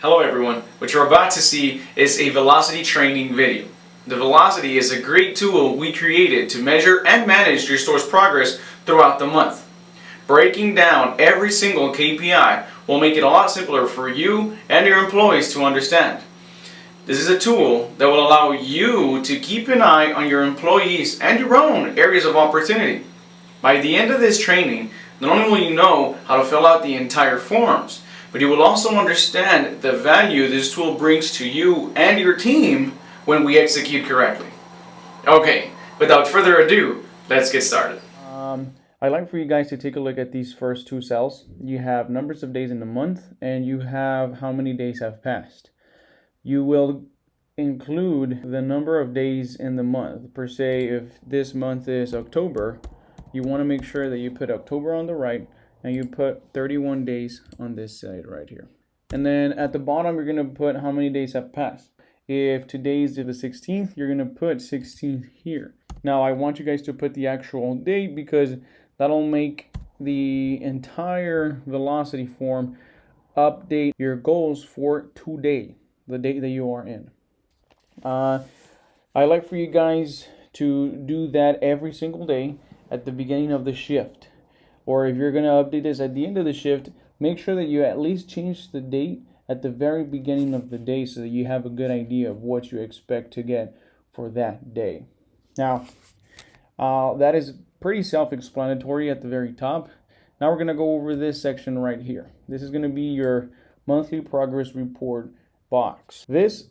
Hello everyone, what you're about to see is a velocity training video. The Velocity is a great tool we created to measure and manage your store's progress throughout the month. Breaking down every single KPI will make it a lot simpler for you and your employees to understand. This is a tool that will allow you to keep an eye on your employees and your own areas of opportunity. By the end of this training, not only will you know how to fill out the entire forms, but you will also understand the value this tool brings to you and your team when we execute correctly. Okay, without further ado, let's get started. I'd like for you guys to take a look at these first two cells. You have numbers of days in the month, and you have how many days have passed. You will include the number of days in the month. Per se, if this month is October, you want to make sure that you put October on the right, and you put 31 days on this side right here. And then at the bottom, you're going to put how many days have passed. If today's the 16th, you're going to put 16th here. Now, I want you guys to put the actual date because that'll make the entire velocity form update your goals for today, the date that you are in. I like for you guys to do that every single day at the beginning of the shift. Or if you're going to update this at the end of the shift, make sure that you at least change the date at the very beginning of the day so that you have a good idea of what you expect to get for that day. Now, that is pretty self-explanatory at the very top. Now we're going to go over this section right here. This is going to be your monthly progress report box. This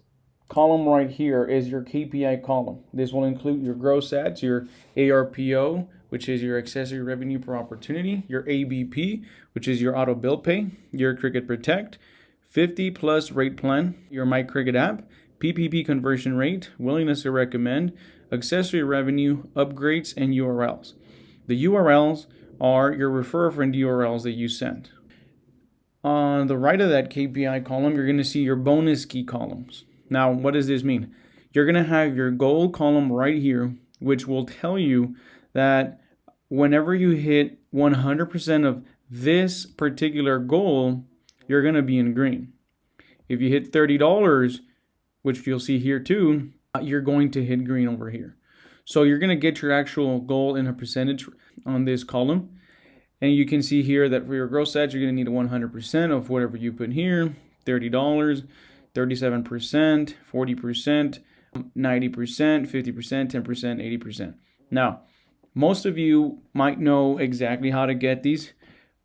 column right here is your KPI column. This will include your gross ads, your ARPO, which is your accessory revenue per opportunity, your ABP, which is your auto bill pay, your Cricut Protect, 50 plus rate plan, your My Cricut app, PPP conversion rate, willingness to recommend, accessory revenue, upgrades, and URLs. The URLs are your refer friend URLs that you sent. On the right of that KPI column, you're going to see your bonus key columns. Now, what does this mean? You're going to have your goal column right here, which will tell you that whenever you hit 100% of this particular goal, you're going to be in green. If you hit $30, which you'll see here too, you're going to hit green over here. So you're going to get your actual goal in a percentage on this column. And you can see here that for your gross ads, you're going to need 100% of whatever you put here, $30, 37%, 40%, 90%, 50%, 10%, 80%. Now, most of you might know exactly how to get these,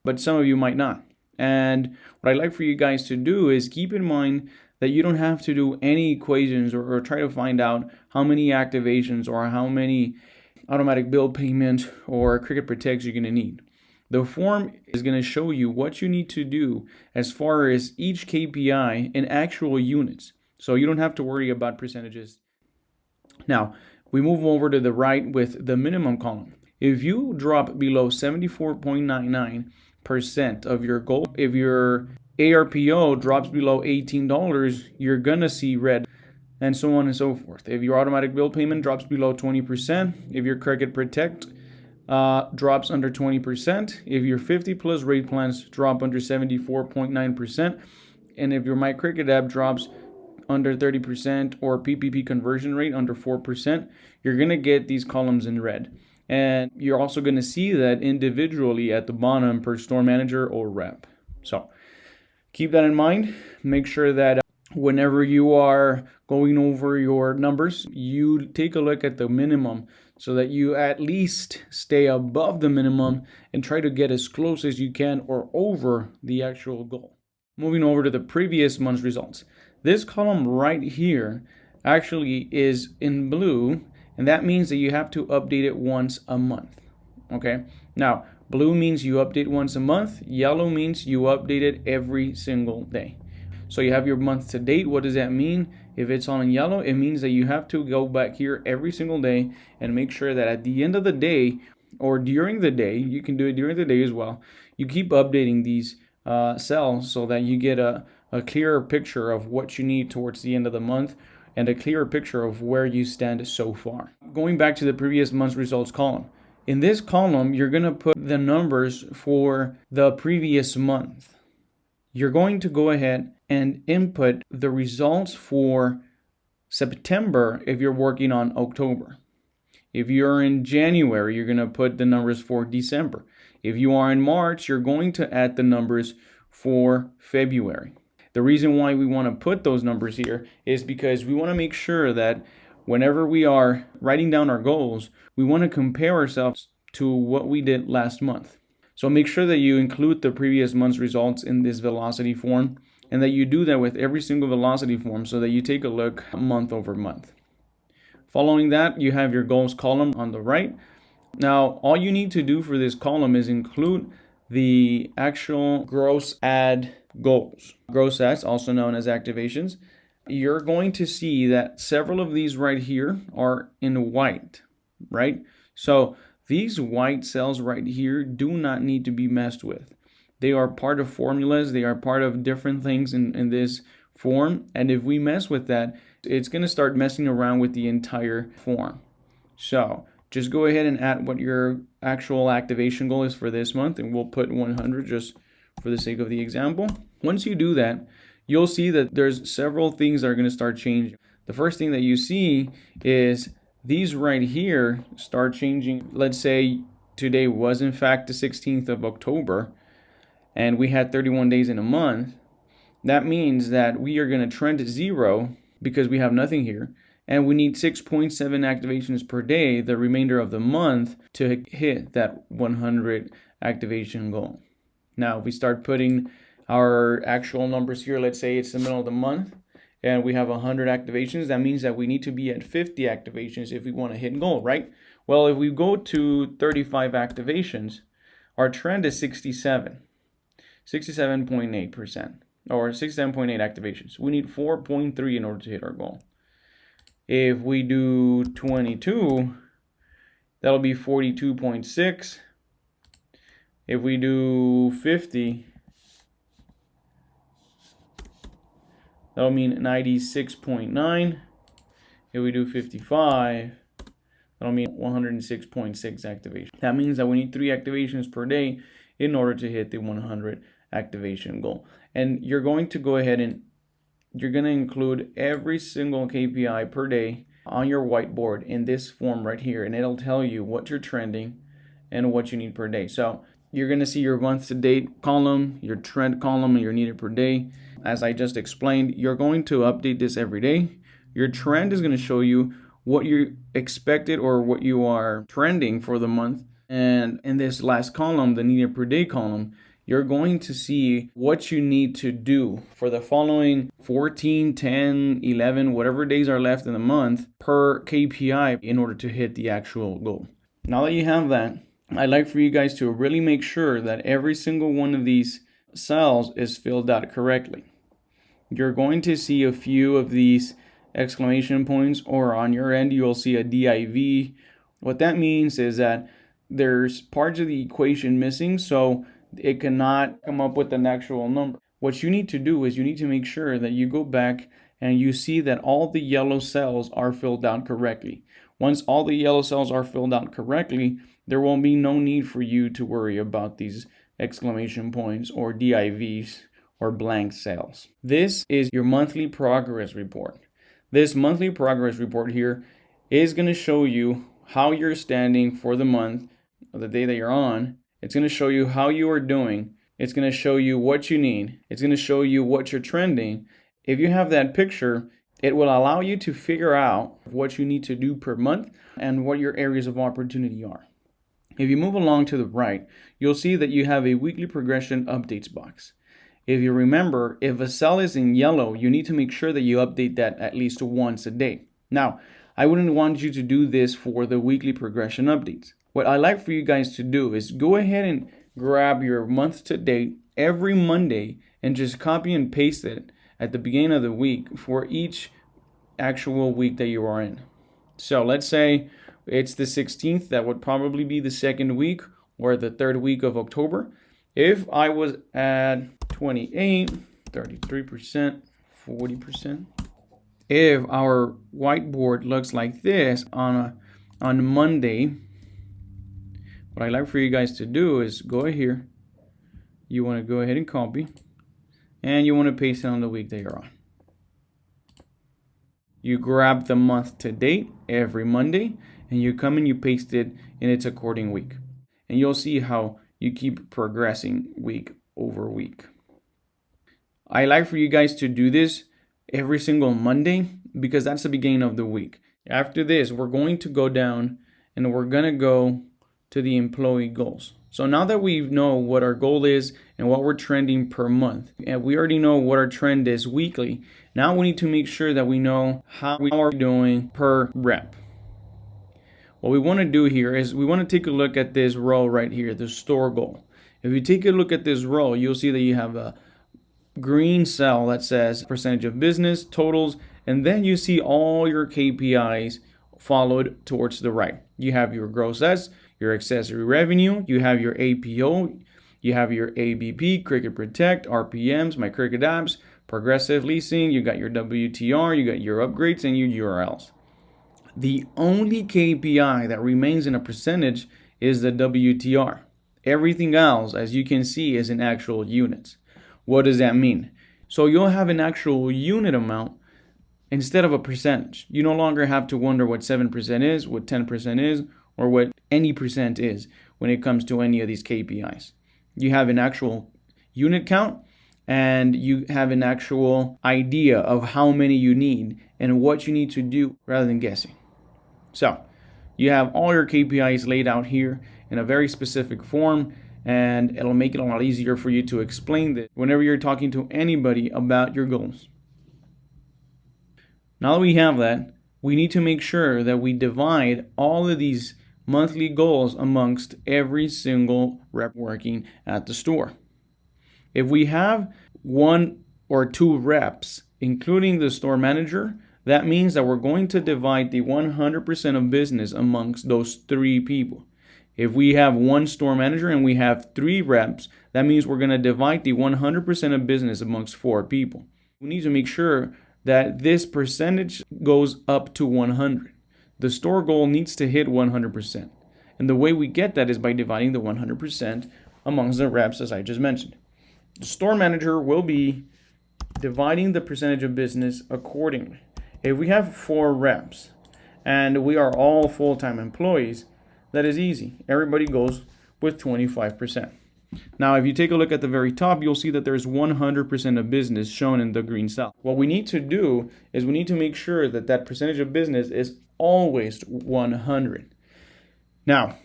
but some of you might not. And what I'd like for you guys to do is keep in mind that you don't have to do any equations or try to find out how many activations or how many automatic bill payments or Cricut Protects you're going to need. The form is going to show you what you need to do as far as each KPI in actual units. So you don't have to worry about percentages. Now, we move over to the right with the minimum column. If you drop below 74.99% of your goal, if your ARPO drops below $18, you're going to see red, and so on and so forth. If your automatic bill payment drops below 20%, if your Cricut Protect drops under 20%, if your 50 plus rate plans drop under 74.9%, and if your My Cricut app drops under 30% or PPP conversion rate under 4%, you're going to get these columns in red. And you're also going to see that individually at the bottom per store manager or rep. So keep that in mind. Make sure that whenever you are going over your numbers, you take a look at the minimum so that you at least stay above the minimum and try to get as close as you can or over the actual goal. Moving over to the previous month's results. This column right here actually is in blue, and that means that you have to update it once a month. Okay? Now, blue means you update once a month. Yellow means you update it every single day. So you have your month to date. What does that mean? If it's on yellow, it means that you have to go back here every single day and make sure that at the end of the day or during the day, you can do it during the day as well, you keep updating these cells so that you get a clearer picture of what you need towards the end of the month and a clearer picture of where you stand so far. Going back to the previous month's results column. In this column, you're going to put the numbers for the previous month. You're going to go ahead and input the results for September if you're working on October. If you're in January, you're going to put the numbers for December. If you are in March, you're going to add the numbers for February. The reason why we want to put those numbers here is because we want to make sure that whenever we are writing down our goals, we want to compare ourselves to what we did last month. So make sure that you include the previous month's results in this velocity form, and that you do that with every single velocity form so that you take a look month over month. Following that, you have your goals column on the right. Now, all you need to do for this column is include the actual gross ad goals. Gross ads, also known as activations. You're going to see that several of these right here are in white, right? So these white cells right here do not need to be messed with. They are part of formulas. They are part of different things in this form. And if we mess with that, it's going to start messing around with the entire form. So just go ahead and add what your actual activation goal is for this month, and we'll put 100 just for the sake of the example. Once you do that, you'll see that there's several things that are going to start changing. The first thing that you see is these right here start changing. Let's say today was in fact the 16th of October, and we had 31 days in a month. That means that we are going to trend to 0 because we have nothing here. And we need 6.7 activations per day, the remainder of the month, to hit that 100 activation goal. Now, if we start putting our actual numbers here, let's say it's the middle of the month, and we have 100 activations, that means that we need to be at 50 activations if we want to hit goal, right? Well, if we go to 35 activations, our trend is 67.8%, or 67.8 activations. We need 4.3 in order to hit our goal. If we do 22, that'll be 42.6. If we do 50, that'll mean 96.9. If we do 55, that'll mean 106.6 activation. That means that we need 3 activations per day in order to hit the 100 activation goal. And you're going to go ahead and you're going to include every single KPI per day on your whiteboard in this form right here, and it'll tell you what you're trending and what you need per day. So you're going to see your month to date column, your trend column, and your needed per day. As I just explained, you're going to update this every day. Your trend is going to show you what you expected or what you are trending for the month. And in this last column, the needed per day column, you're going to see what you need to do for the following 14, 10, 11, whatever days are left in the month per KPI in order to hit the actual goal. Now that you have that, I'd like for you guys to really make sure that every single one of these cells is filled out correctly. You're going to see a few of these exclamation points, or on your end, you'll see a div. What that means is that there's parts of the equation missing, so it cannot come up with an actual number. What you need to do is you need to make sure that you go back and you see that all the yellow cells are filled out correctly. Once all the yellow cells are filled out correctly, there will be no need for you to worry about these exclamation points or divs or blank cells. This is your monthly progress report. This monthly progress report here is going to show you how you're standing for the month or the day that you're on. It's going to show you how you are doing. It's going to show you what you need. It's going to show you what you're trending. If you have that picture, it will allow you to figure out what you need to do per month and what your areas of opportunity are. If you move along to the right, you'll see that you have a weekly progression updates box. If you remember, if a cell is in yellow, you need to make sure that you update that at least once a day. Now, I wouldn't want you to do this for the weekly progression updates. What I like for you guys to do is go ahead and grab your month to date every Monday and just copy and paste it at the beginning of the week for each actual week that you are in. So let's say it's the 16th, that would probably be the second week or the third week of October. If I was at 28, 33%, 40%. If our whiteboard looks like this on Monday, what I like for you guys to do is go here. You want to go ahead and copy. and you want to paste it on the week that you're on. You grab the month to date every Monday, and you come and you paste it in its according week. And you'll see how you keep progressing week over week. I like for you guys to do this every single Monday because that's the beginning of the week. After this, we're going to go down and we're going to go to the employee goals. So now that we know what our goal is and what we're trending per month, and we already know what our trend is weekly, now we need to make sure that we know how we are doing per rep. What we want to do here is we want to take a look at this row right here, the store goal. If you take a look at this row, you'll see that you have a green cell that says percentage of business, totals, and then you see all your KPIs followed towards the right. You have your gross S, your accessory revenue, you have your APO, you have your ABP, Cricut Protect, RPMs, My Cricut Apps, Progressive Leasing, you got your WTR, you got your upgrades, and your URLs. The only KPI that remains in a percentage is the WTR. Everything else, as you can see, is in actual units. What does that mean? So you'll have an actual unit amount instead of a percentage. You no longer have to wonder what 7% is, what 10% is, or what any percent is when it comes to any of these KPIs. You have an actual unit count and you have an actual idea of how many you need and what you need to do rather than guessing. So you have all your KPIs laid out here in a very specific form, and it'll make it a lot easier for you to explain this whenever you're talking to anybody about your goals. Now that we have that, we need to make sure that we divide all of these monthly goals amongst every single rep working at the store. If we have 1 or 2 reps, including the store manager, that means that we're going to divide the 100% of business amongst those 3 people. If we have 1 store manager and we have 3 reps, that means we're going to divide the 100% of business amongst 4 people. We need to make sure that this percentage goes up to 100. The store goal needs to hit 100%. And the way we get that is by dividing the 100% amongst the reps, as I just mentioned. The store manager will be dividing the percentage of business accordingly. If we have 4 reps and we are all full-time employees, that is easy. Everybody goes with 25%. Now, if you take a look at the very top, you'll see that there's 100% of business shown in the green cell. What we need to do is we need to make sure that that percentage of business is always 100. Now,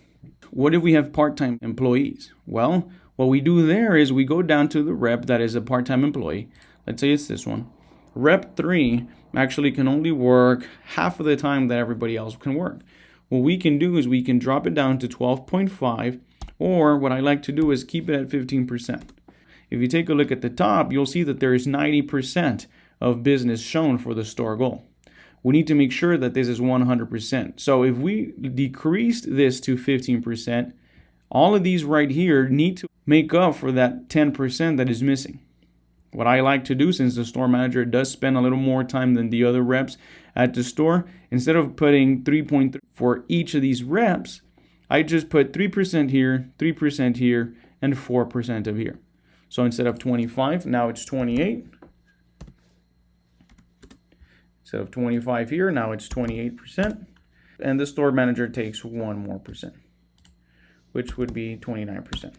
what if we have part-time employees? Well, what we do there is we go down to the rep that is a part-time employee. Let's say it's this one. Rep 3 actually can only work half of the time that everybody else can work. What we can do is we can drop it down to 12.5, or what I like to do is keep it at 15%. If you take a look at the top, you'll see that there is 90% of business shown for the store goal. We need to make sure that this is 100%. So if we decreased this to 15%, all of these right here need to make up for that 10% that is missing. What I like to do, since the store manager does spend a little more time than the other reps at the store, instead of putting 3.3 for each of these reps, I just put 3% here, 3% here, and 4% of here. So instead of 25, now it's 28. Instead of 25 here, now it's 28%. And the store manager takes 1 more percent, which would be 29%.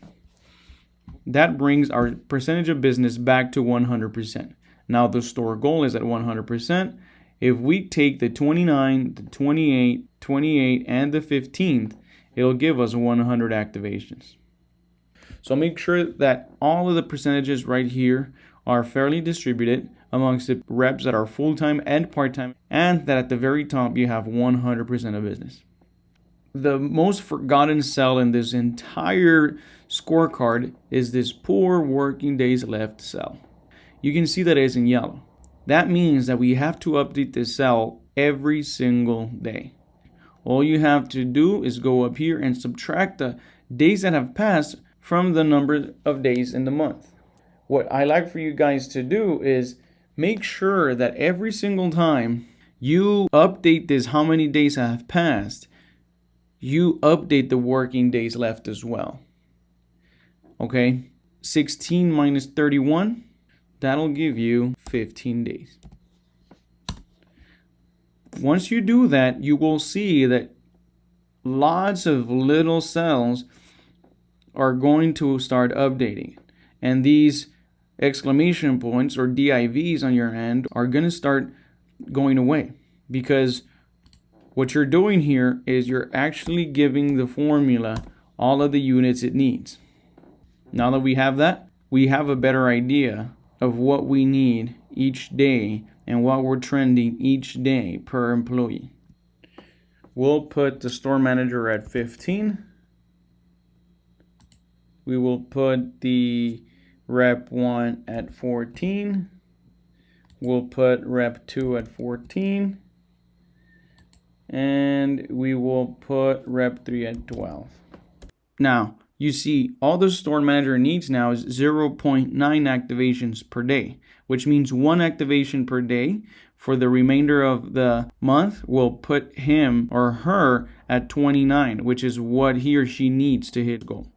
That brings our percentage of business back to 100%. Now the store goal is at 100%. If we take the 29, the 28, 28, and the 15th, it'll give us 100 activations. So make sure that all of the percentages right here are fairly distributed amongst the reps that are full-time and part-time, and that at the very top you have 100% of business. The most forgotten cell in this entire scorecard is this poor working days left cell. You can see that it is in yellow. That means that we have to update this cell every single day. All you have to do is go up here and subtract the days that have passed from the number of days in the month. What I like for you guys to do is make sure that every single time you update this how many days have passed, you update the working days left as well. Okay, 16 minus 31, That'll give you 15 days. Once you do that, you will see that lots of little cells are going to start updating. And these exclamation points or DIVs on your end are going to start going away, because what you're doing here is you're actually giving the formula all of the units it needs. Now that we have that, we have a better idea of what we need each day and what we're trending each day per employee. We'll put the store manager at 15. We will put the rep 1 at 14. We'll put rep 2 at 14. And we will put rep 3 at 12. Now, you see, all the store manager needs now is 0.9 activations per day, which means 1 activation per day. For the remainder of the month, we'll put him or her at 29, which is what he or she needs to hit goal.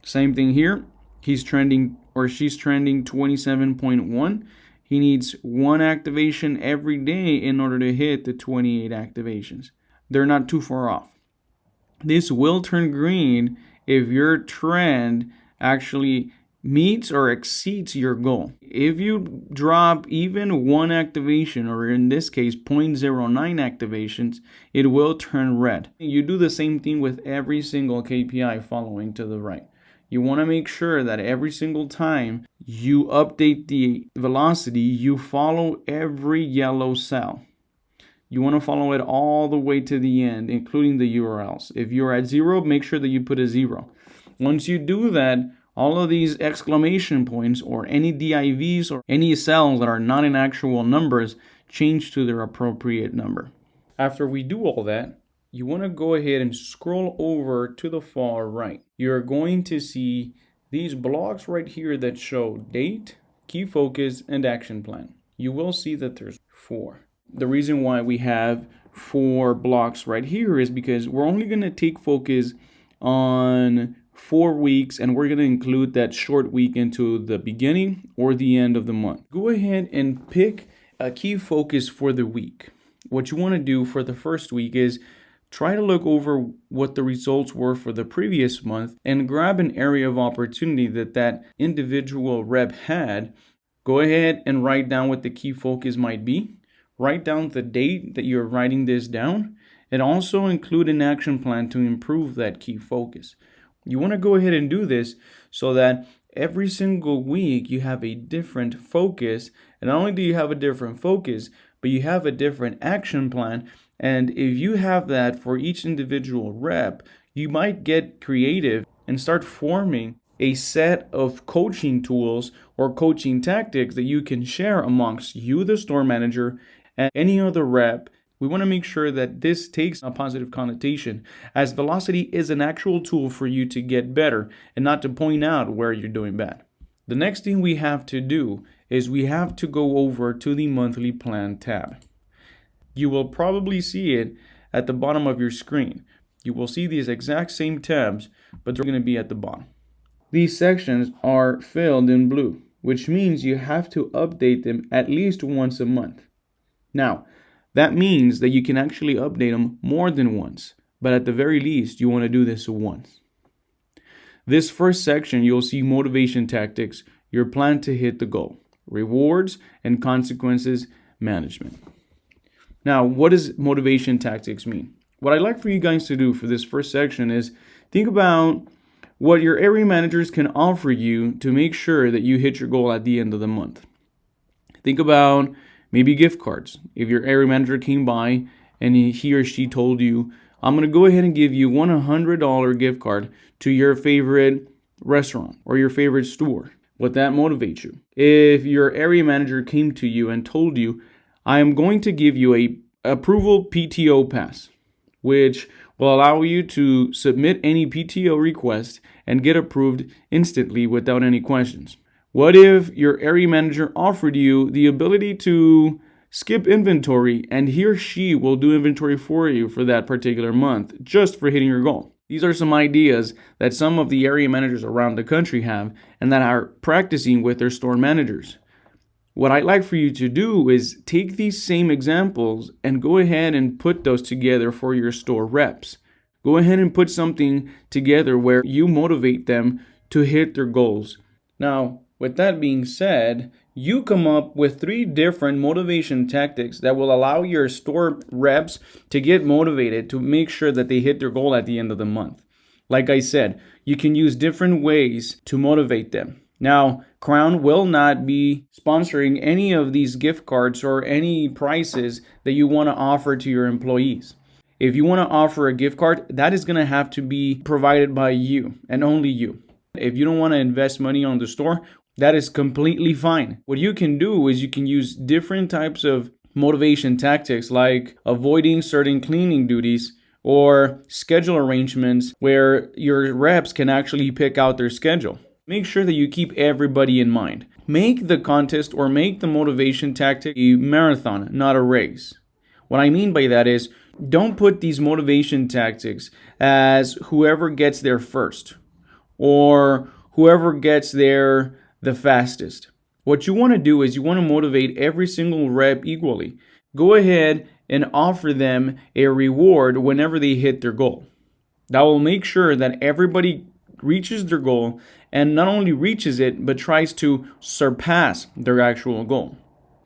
Same thing here. He's trending or she's trending 27.1. He needs 1 activation every day in order to hit the 28 activations. They're not too far off. This will turn green if your trend actually meets or exceeds your goal. If you drop even 1 activation, or in this case 0.09 activations, it will turn red. You do the same thing with every single KPI following to the right. You want to make sure that every single time you update the velocity, you follow every yellow cell. You want to follow it all the way to the end, including the URLs. If you're at 0, make sure that you put a 0. Once you do that, all of these exclamation points or any DIVs or any cells that are not in actual numbers change to their appropriate number. After we do all that, you want to go ahead and scroll over to the far right. You're going to see these blocks right here that show date, key focus, and action plan. You will see that there's 4. The reason why we have 4 blocks right here is because we're only going to take focus on 4 weeks, and we're going to include that short week into the beginning or the end of the month. Go ahead and pick a key focus for the week. What you want to do for the first week is try to look over what the results were for the previous month and grab an area of opportunity that individual rep had. Go ahead and write down what the key focus might be. Write down the date that you're writing this down, and also include an action plan to improve that key focus. You want to go ahead and do this so that every single week you have a different focus. And not only do you have a different focus, but you have a different action plan. And if you have that for each individual rep, you might get creative and start forming a set of coaching tools or coaching tactics that you can share amongst you, the store manager, and any other rep. We want to make sure that this takes a positive connotation, as velocity is an actual tool for you to get better and not to point out where you're doing bad. The next thing we have to do is we have to go over to the monthly plan tab. You will probably see it at the bottom of your screen. You will see these exact same tabs, but they're going to be at the bottom. These sections are filled in blue, which means you have to update them at least once a month. Now, that means that you can actually update them more than once, but at the very least, you want to do this once. This first section, you'll see motivation tactics, your plan to hit the goal, rewards, and consequences management. Now, what does motivation tactics mean? What I'd like for you guys to do for this first section is think about what your area managers can offer you to make sure that you hit your goal at the end of the month. Think about maybe gift cards. If your area manager came by and he or she told you, I'm going to go ahead and give you $100 gift card to your favorite restaurant or your favorite store. Would that motivate you? If your area manager came to you and told you, I am going to give you a approval PTO pass, which will allow you to submit any PTO request and get approved instantly without any questions. What if your area manager offered you the ability to skip inventory and he or she will do inventory for you for that particular month just for hitting your goal? These are some ideas that some of the area managers around the country have and that are practicing with their store managers. What I'd like for you to do is take these same examples and go ahead and put those together for your store reps. Go ahead and put something together where you motivate them to hit their goals. Now, with that being said, you come up with 3 different motivation tactics that will allow your store reps to get motivated to make sure that they hit their goal at the end of the month. Like I said, you can use different ways to motivate them. Now, Crown will not be sponsoring any of these gift cards or any prices that you want to offer to your employees. If you want to offer a gift card, that is going to have to be provided by you and only you. If you don't want to invest money on the store, that is completely fine. What you can do is you can use different types of motivation tactics like avoiding certain cleaning duties or schedule arrangements where your reps can actually pick out their schedule. Make sure that you keep everybody in mind. Make the contest or make the motivation tactic a marathon, not a race. What I mean by that is don't put these motivation tactics as whoever gets there first or whoever gets there the fastest. What you want to do is you want to motivate every single rep equally. Go ahead and offer them a reward whenever they hit their goal. That will make sure that everybody reaches their goal and not only reaches it, but tries to surpass their actual goal.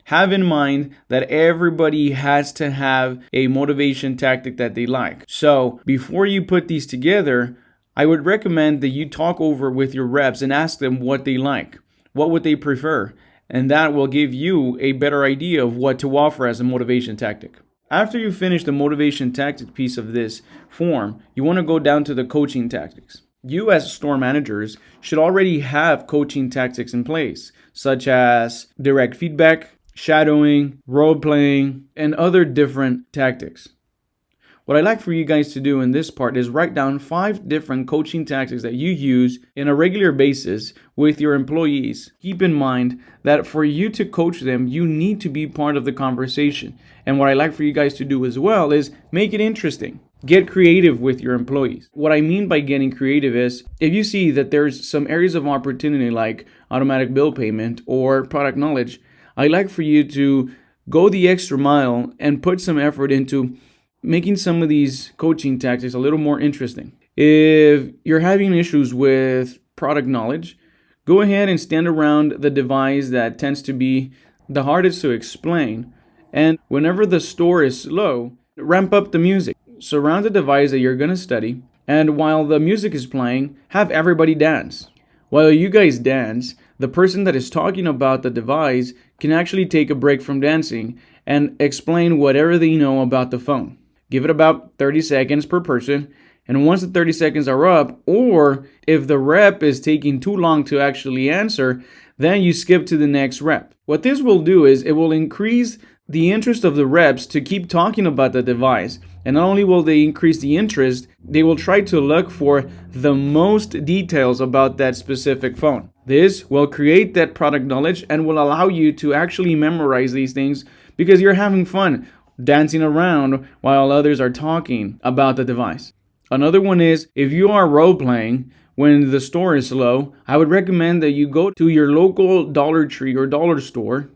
Have in mind that everybody has to have a motivation tactic that they like. So before you put these together, I would recommend that you talk over with your reps and ask them what they like. What would they prefer? And that will give you a better idea of what to offer as a motivation tactic. After you finish the motivation tactic piece of this form, you want to go down to the coaching tactics. You as store managers should already have coaching tactics in place, such as direct feedback, shadowing, role-playing, and other different tactics. What I'd like for you guys to do in this part is write down 5 different coaching tactics that you use on a regular basis with your employees. Keep in mind that for you to coach them, you need to be part of the conversation. And what I'd like for you guys to do as well is make it interesting. Get creative with your employees. What I mean by getting creative is if you see that there's some areas of opportunity like automatic bill payment or product knowledge, I'd like for you to go the extra mile and put some effort into making some of these coaching tactics a little more interesting. If you're having issues with product knowledge, go ahead and stand around the device that tends to be the hardest to explain. And whenever the store is slow, ramp up the music. Surround the device that you're going to study. And while the music is playing, have everybody dance. While you guys dance, the person that is talking about the device can actually take a break from dancing and explain whatever they know about the phone. Give it about 30 seconds per person. And once the 30 seconds are up, or if the rep is taking too long to actually answer, then you skip to the next rep. What this will do is it will increase the interest of the reps to keep talking about the device. And not only will they increase the interest, they will try to look for the most details about that specific phone. This will create that product knowledge and will allow you to actually memorize these things because you're having fun dancing around while others are talking about the device. Another one is if you are role-playing when the store is slow, I would recommend that you go to your local Dollar Tree or dollar store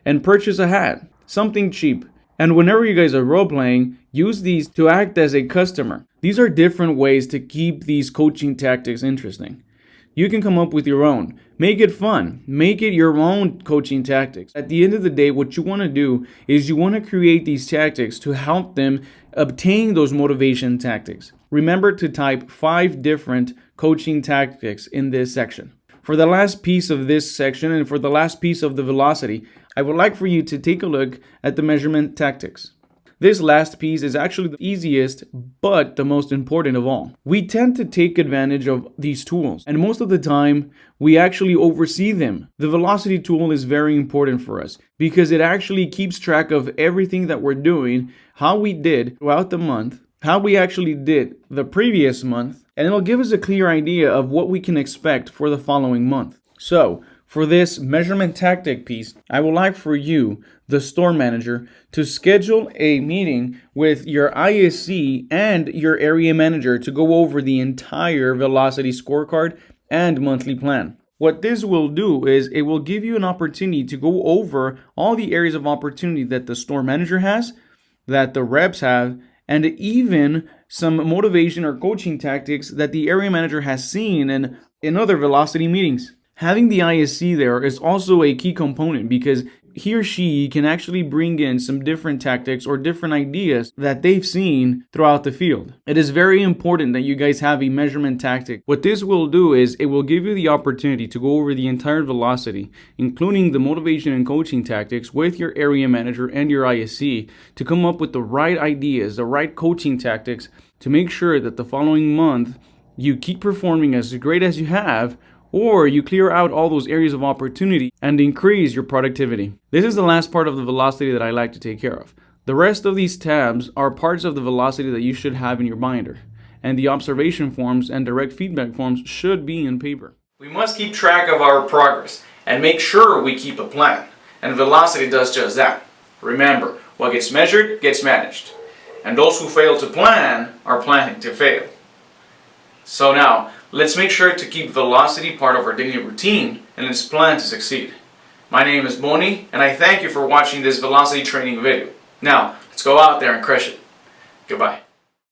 and purchase a hat, something cheap. And whenever you guys are role-playing, use these to act as a customer. These are different ways to keep these coaching tactics interesting. You can come up with your own. Make it fun. Make it your own coaching tactics. At the end of the day, what you want to do is you want to create these tactics to help them obtain those motivation tactics. Remember to type 5 different coaching tactics in this section. For the last piece of this section and for the last piece of the velocity, I would like for you to take a look at the measurement tactics. This last piece is actually the easiest, but the most important of all. We tend to take advantage of these tools, and most of the time, we actually oversee them. The velocity tool is very important for us because it actually keeps track of everything that we're doing, how we did throughout the month, how we actually did the previous month, and it'll give us a clear idea of what we can expect for the following month. So, for this measurement tactic piece, I would like for you, the store manager, to schedule a meeting with your ISC and your area manager to go over the entire velocity scorecard and monthly plan. What this will do is it will give you an opportunity to go over all the areas of opportunity that the store manager has, that the reps have, and even some motivation or coaching tactics that the area manager has seen in other velocity meetings. Having the ISC there is also a key component because he or she can actually bring in some different tactics or different ideas that they've seen throughout the field. It is very important that you guys have a measurement tactic. What this will do is it will give you the opportunity to go over the entire velocity, including the motivation and coaching tactics with your area manager and your ISC to come up with the right ideas, the right coaching tactics to make sure that the following month you keep performing as great as you have, or you clear out all those areas of opportunity and increase your productivity. This is the last part of the velocity that I like to take care of. The rest of these tabs are parts of the velocity that you should have in your binder, and the observation forms and direct feedback forms should be in paper. We must keep track of our progress and make sure we keep a plan. And velocity does just that. Remember, what gets measured gets managed. And those who fail to plan are planning to fail. So now, let's make sure to keep velocity part of our daily routine and let's plan to succeed. My name is Boni and I thank you for watching this velocity training video. Now, let's go out there and crush it. Goodbye.